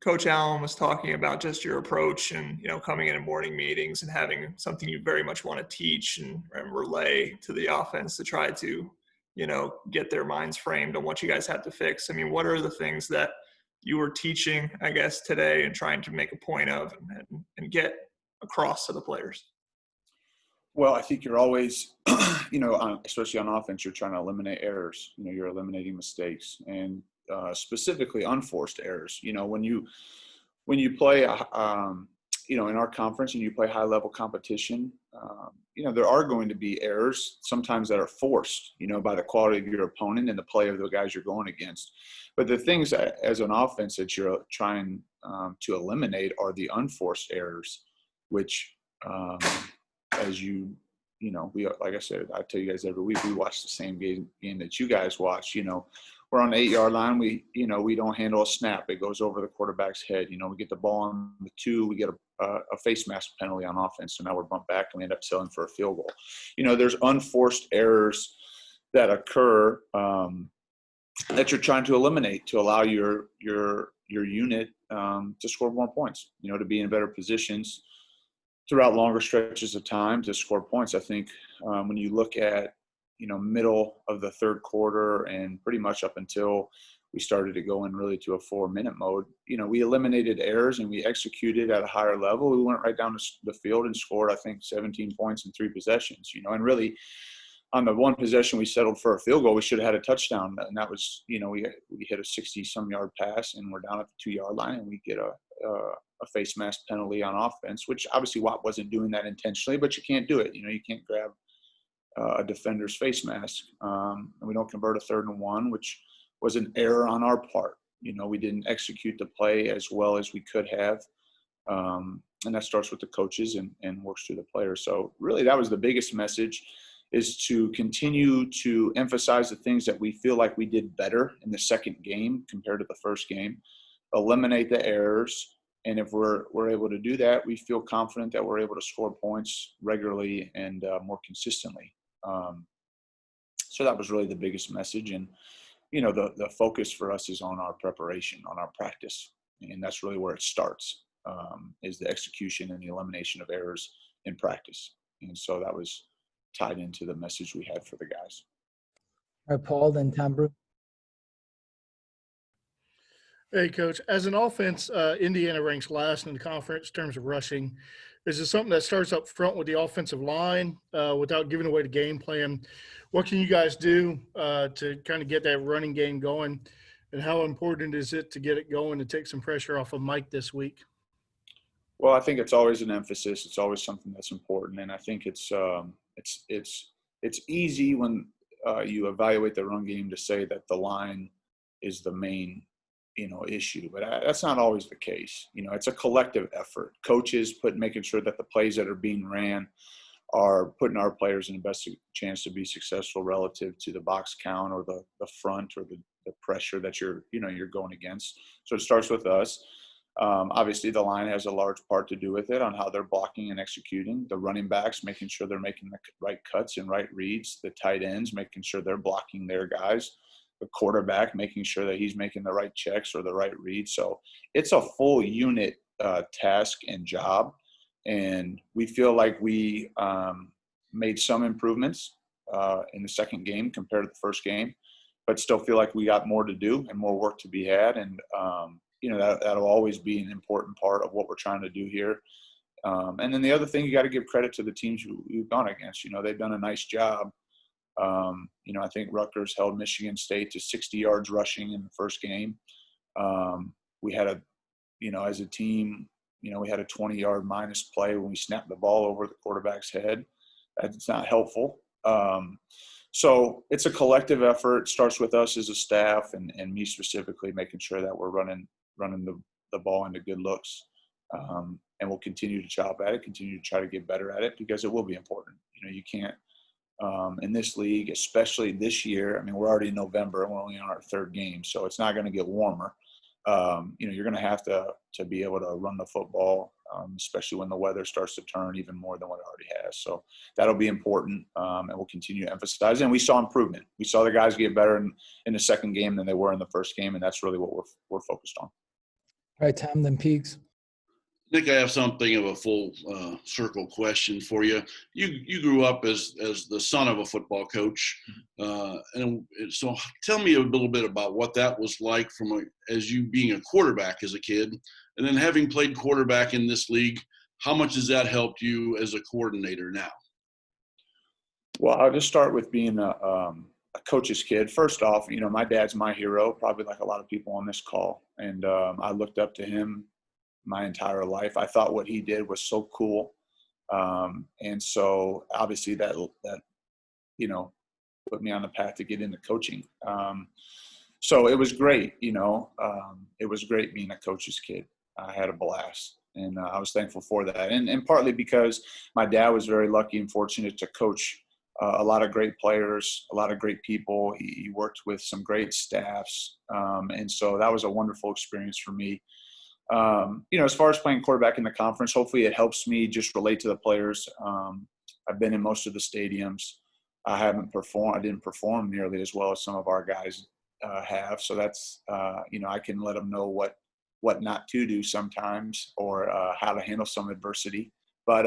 Coach Allen was talking about just your approach and, coming into morning meetings and having something you very much want to teach and relay to the offense to try to, get their minds framed on what you guys have to fix. I mean, what are the things that you were teaching, I guess, today and trying to make a point of and get across to the players? Well, I think you're always, especially on offense, you're trying to eliminate errors. You're eliminating mistakes and specifically unforced errors. When you play, in our conference and you play high level competition, there are going to be errors sometimes that are forced, by the quality of your opponent and the play of the guys you're going against. But the things as an offense that you're trying to eliminate are the unforced errors, which, as we, like I said, I tell you guys every week, we watch the same game that you guys watch. We're on the 8-yard line. We don't handle a snap. It goes over the quarterback's head. We get the ball on the 2, we get a face mask penalty on offense. So now we're bumped back and we end up settling for a field goal. There's unforced errors that occur that you're trying to eliminate to allow your unit to score more points, to be in better positions throughout longer stretches of time to score points. I think when you look at, middle of the third quarter and pretty much up until we started to go in really to a 4-minute mode, we eliminated errors and we executed at a higher level. We went right down the field and scored, I think, 17 points in 3 possessions, and really on the one possession we settled for a field goal, we should have had a touchdown. And that was, we hit a 60-some yard pass and we're down at the 2-yard line and we get a face mask penalty on offense, which obviously Watt wasn't doing that intentionally, but you can't do it. You can't grab a defender's face mask. And we don't convert a 3rd and 1, which was an error on our part. We didn't execute the play as well as we could have. And that starts with the coaches and works through the players. So really that was the biggest message, is to continue to emphasize the things that we feel like we did better in the second game compared to the first game, eliminate the errors. And if we're able to do that, we feel confident that we're able to score points regularly and more consistently. So that was really the biggest message. And, the focus for us is on our preparation, on our practice. And that's really where it starts, is the execution and the elimination of errors in practice. And so that was tied into the message we had for the guys. All right, Paul, then Tom Brew. Hey, Coach. As an offense, Indiana ranks last in the conference in terms of rushing. Is it something that starts up front with the offensive line without giving away the game plan? What can you guys do to kind of get that running game going? And how important is it to get it going to take some pressure off of Mike this week? Well, I think it's always an emphasis. It's always something that's important. And I think it's easy when you evaluate the run game to say that the line is the main issue, but that's not always the case. It's a collective effort. Coaches making sure that the plays that are being ran are putting our players in the best chance to be successful relative to the box count or the front or the pressure that you're going against. So it starts with us. Obviously the line has a large part to do with it on how they're blocking and executing. The running backs, making sure they're making the right cuts and right reads. The tight ends, making sure they're blocking their guys. The quarterback, making sure that he's making the right checks or the right reads. So it's a full unit task and job. And we feel like we made some improvements in the second game compared to the first game, but still feel like we got more to do and more work to be had. And, that'll always be an important part of what we're trying to do here. And then the other thing, you got to give credit to the teams you've gone against. They've done a nice job. I think Rutgers held Michigan State to 60 yards rushing in the first game. We had as a team, we had a 20-yard minus play when we snapped the ball over the quarterback's head. That's not helpful. So it's a collective effort. It starts with us as a staff and me specifically, making sure that we're running the ball into good looks. And we'll continue to chop at it, continue to try to get better at it, because it will be important. You can't, in this league, especially this year, we're already in November and we're only on our 3rd game, so it's not going to get warmer. You're going to have to be able to run the football, especially when the weather starts to turn even more than what it already has. So that'll be important, and we'll continue to emphasize. And we saw improvement. We saw the guys get better in the second game than they were in the first game, and that's really what we're focused on. All right, Tom, then Peegs. Nick, I have something of a full circle question for you. You grew up as the son of a football coach, and so tell me a little bit about what that was like as you being a quarterback as a kid, and then having played quarterback in this league. How much has that helped you as a coordinator now? Well, I'll just start with being a coach's kid. First off, my dad's my hero, probably like a lot of people on this call, and I looked up to him my entire life. I thought what he did was so cool. And so obviously that put me on the path to get into coaching. So it was great, it was great being a coach's kid. I had a blast, and I was thankful for that. And partly because my dad was very lucky and fortunate to coach a lot of great players, a lot of great people. He worked with some great staffs. And so that was a wonderful experience for me. As far as playing quarterback in the conference, hopefully it helps me just relate to the players. I've been in most of the stadiums. I didn't perform nearly as well as some of our guys have. So that's, I can let them know what not to do sometimes, or how to handle some adversity. But,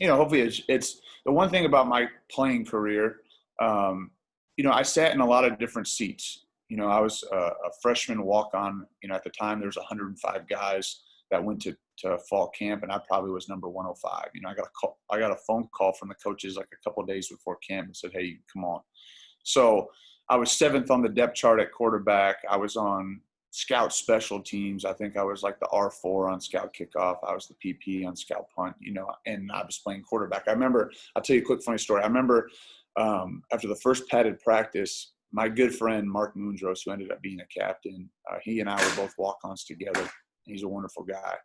hopefully it's the one thing about my playing career. I sat in a lot of different seats. I was a freshman walk-on. At the time, there was 105 guys that went to fall camp, and I probably was number 105. I got a phone call from the coaches like a couple of days before camp and said, "Hey, come on." So I was 7th on the depth chart at quarterback. I was on scout special teams. I think I was like the R4 on scout kickoff. I was the PP on scout punt. And I was playing quarterback. I'll tell you a quick funny story. I remember after the first padded practice, my good friend, Mark Moondros, who ended up being a captain, he and I were both walk-ons together. He's a wonderful guy.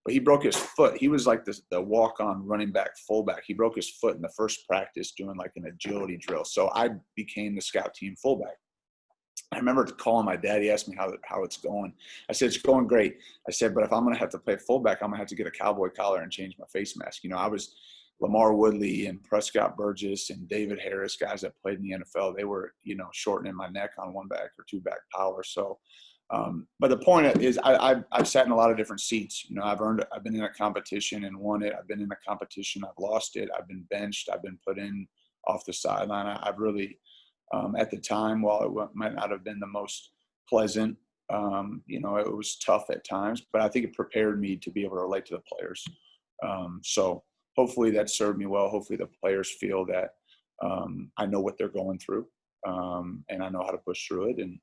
But he broke his foot. He was like the walk-on running back fullback. He broke his foot in the first practice doing like an agility drill. So I became the scout team fullback. I remember calling my dad. He asked me how it's going. I said, "It's going great." I said, "But if I'm going to have to play fullback, I'm going to have to get a cowboy collar and change my face mask." I was Lamar Woodley and Prescott Burgess and David Harris, guys that played in the NFL. They were, shortening my neck on one back or two back power. So, but the point is, I've sat in a lot of different seats. I've been in a competition and won it. I've been in a competition, I've lost it. I've been benched. I've been put in off the sideline. I've really, at the time, while it might not have been the most pleasant, it was tough at times, but I think it prepared me to be able to relate to the players. So hopefully that served me well. Hopefully the players feel that I know what they're going through, and I know how to push through it and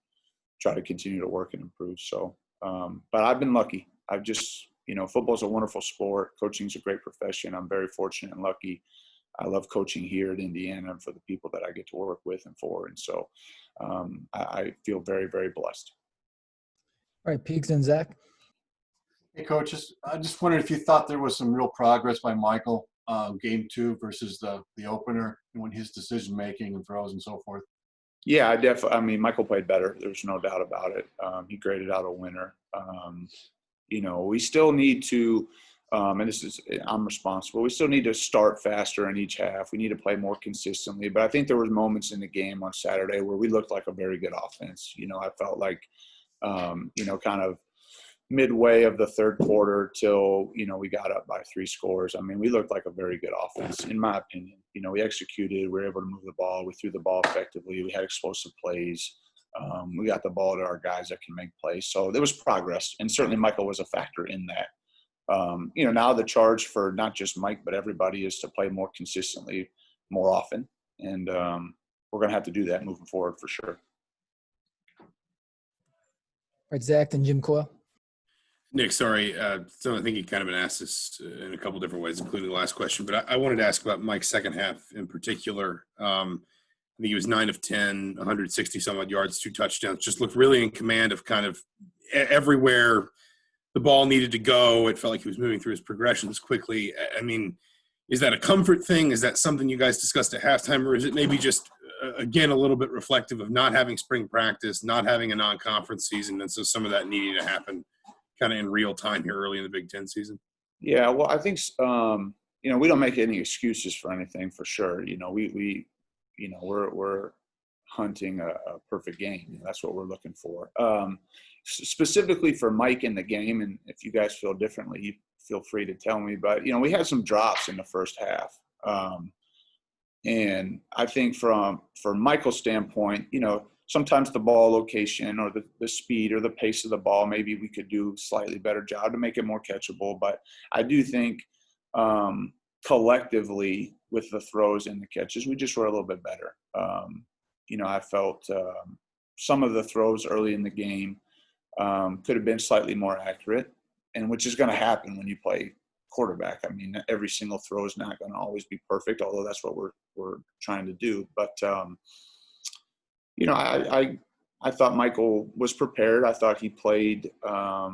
try to continue to work and improve. So, but I've been lucky. I've just, football's a wonderful sport. Coaching's a great profession. I'm very fortunate and lucky. I love coaching here at Indiana and for the people that I get to work with and for. And so I feel very, very blessed. All right, Peegs and Zach. Hey, Coach, I just wondered if you thought there was some real progress by Michael, game 2 versus the opener, when his decision making and throws and so forth. Yeah, Michael played better. There's no doubt about it. He graded out a winner. We still need to, and I'm responsible. We still need to start faster in each half. We need to play more consistently. But I think there was moments in the game on Saturday where we looked like a very good offense. I felt like, kind of midway of the third quarter till, we got up by 3 scores. We looked like a very good offense, in my opinion. We executed. We were able to move the ball. We threw the ball effectively. We had explosive plays. We got the ball to our guys that can make plays. So there was progress, and certainly Michael was a factor in that. Now the charge for not just Mike but everybody is to play more consistently, more often, and we're going to have to do that moving forward for sure. All right, Zach and Jim Coyle. Nick, sorry. So I think you kind of been asked this in a couple different ways, including the last question. But I wanted to ask about Mike's second half in particular. I think he was 9 of 10, 160 some odd yards, 2 touchdowns. Just looked really in command of kind of everywhere the ball needed to go. It felt like he was moving through his progressions quickly. Is that a comfort thing? Is that something you guys discussed at halftime, or is it maybe just again a little bit reflective of not having spring practice, not having a non-conference season, and so some of that needing to happen kind of in real time here early in the Big Ten season? Yeah, well, I think we don't make any excuses for anything, for sure. We're hunting a perfect game. That's what we're looking for. specifically for Mike in the game, and if you guys feel differently, you feel free to tell me. But we had some drops in the first half, and I think from Michael's standpoint, sometimes the ball location or the speed or the pace of the ball, maybe we could do a slightly better job to make it more catchable. But I do think collectively with the throws and the catches, we just were a little bit better. I felt some of the throws early in the game could have been slightly more accurate, and which is going to happen when you play quarterback. I mean, every single throw is not going to always be perfect, although that's what we're trying to do. But I thought Michael was prepared. I thought he played a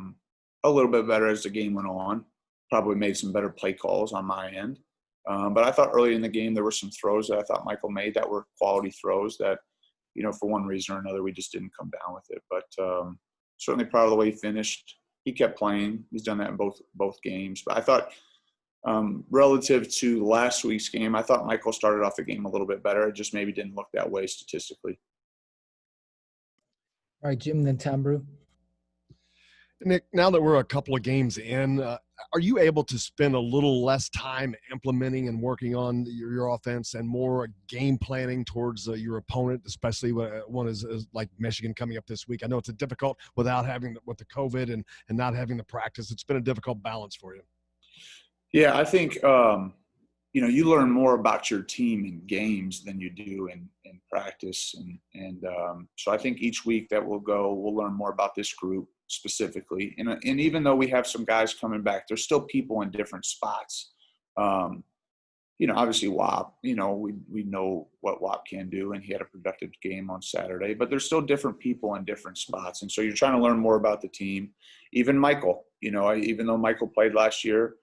little bit better as the game went on. Probably made some better play calls on my end. But I thought early in the game there were some throws that I thought Michael made that were quality throws that, for one reason or another, we just didn't come down with it. But certainly proud of the way he finished. He kept playing. He's done that in both games. But I thought relative to last week's game, I thought Michael started off the game a little bit better. It just maybe didn't look that way statistically. All right, Jim, then Tom Brew. Nick, now that we're a couple of games in, are you able to spend a little less time implementing and working on your offense and more game planning towards your opponent, especially when one is like Michigan coming up this week? I know it's difficult with the COVID and not having the practice. It's been a difficult balance for you. Yeah, I think you learn more about your team in games than you do in practice, and so I think each week that we'll learn more about this group specifically. And even though we have some guys coming back, there's still people in different spots. Obviously WAP, we know what WAP can do, and he had a productive game on Saturday, but there's still different people in different spots. And so you're trying to learn more about the team. Even Michael, even though Michael played last year,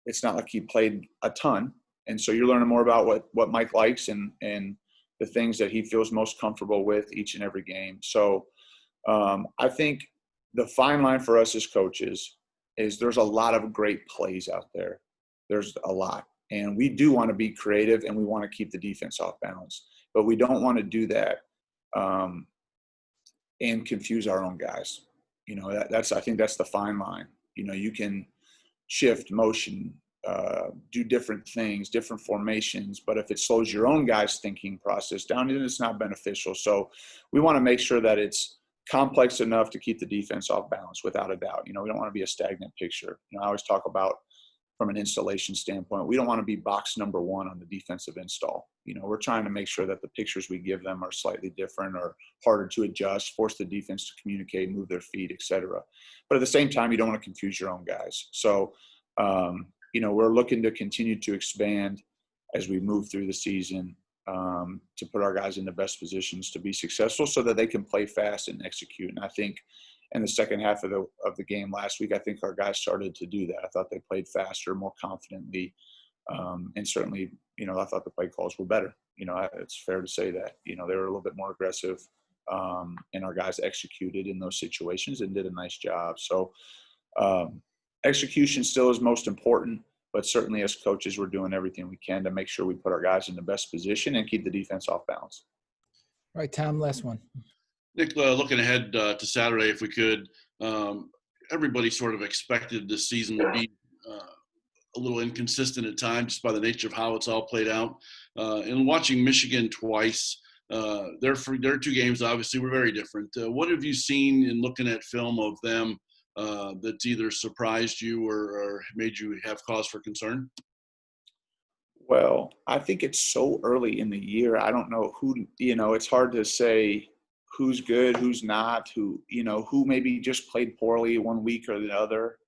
it's not like he played a ton. And so you're learning more about what Mike likes and the things that he feels most comfortable with each and every game. So I think the fine line for us as coaches is there's a lot of great plays out there. There's a lot. And we do want to be creative, and we want to keep the defense off balance. But we don't want to do that and confuse our own guys. I think that's the fine line. You can shift, motion, do different things, different formations. But if it slows your own guys' thinking process down, then it's not beneficial. So we want to make sure that it's complex enough to keep the defense off balance, without a doubt. We don't want to be a stagnant picture. I always talk about, from an installation standpoint, we don't want to be box number one on the defensive install. We're trying to make sure that the pictures we give them are slightly different or harder to adjust, force the defense to communicate, move their feet, etc. But at the same time, you don't want to confuse your own guys. So, we're looking to continue to expand as we move through the season, to put our guys in the best positions to be successful so that they can play fast and execute. And I think in the second half of the game last week, I think our guys started to do that. I thought they played faster, more confidently. And certainly, I thought the play calls were better. It's fair to say that, they were a little bit more aggressive, and our guys executed in those situations and did a nice job. So execution still is most important, but certainly as coaches, we're doing everything we can to make sure we put our guys in the best position and keep the defense off balance. All right, Tom, last one. Nick, looking ahead to Saturday, if we could, everybody sort of expected this season to be a little inconsistent at times just by the nature of how it's all played out. And watching Michigan twice, their two games obviously were very different. What have you seen in looking at film of them that's either surprised you or made you have cause for concern? Well, I think it's so early in the year. I don't know who, it's hard to say who's good, who's not, who maybe just played poorly one week or the other.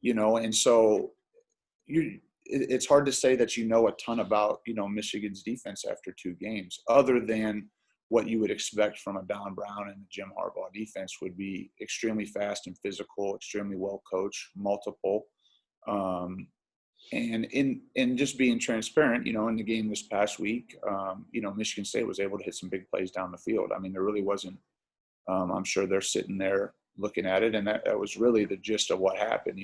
And so it's hard to say that a ton about, Michigan's defense after two games, other than what you would expect from a Don Brown and the Jim Harbaugh defense would be extremely fast and physical, extremely well coached, multiple. And in just being transparent, in the game this past week, Michigan State was able to hit some big plays down the field. I mean, there really wasn't, I'm sure they're sitting there looking at it, and that was really the gist of what happened.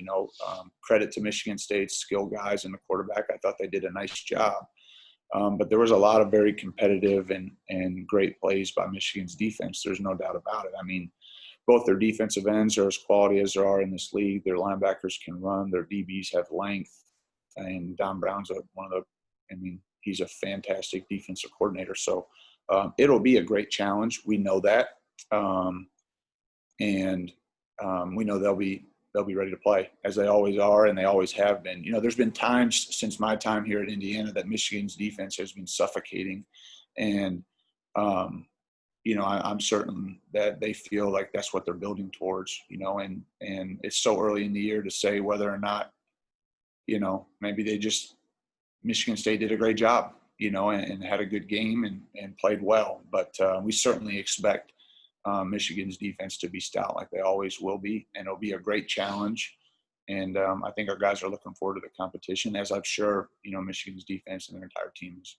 Credit to Michigan State's skill guys and the quarterback. I thought they did a nice job. But there was a lot of very competitive and great plays by Michigan's defense. There's no doubt about it. I mean, both their defensive ends are as quality as there are in this league. Their linebackers can run. Their DBs have length. And Don Brown's he's a fantastic defensive coordinator. So it'll be a great challenge. We know that. We know they'll be ready to play, as they always are, and they always have been. There's been times since my time here at Indiana that Michigan's defense has been suffocating. And, I'm certain that they feel like that's what they're building towards, and it's so early in the year to say whether or not, maybe Michigan State did a great job, and had a good game and played well. But we certainly expect Michigan's defense to be stout like they always will be, and it'll be a great challenge. And I think our guys are looking forward to the competition, as I'm sure, Michigan's defense and their entire team is.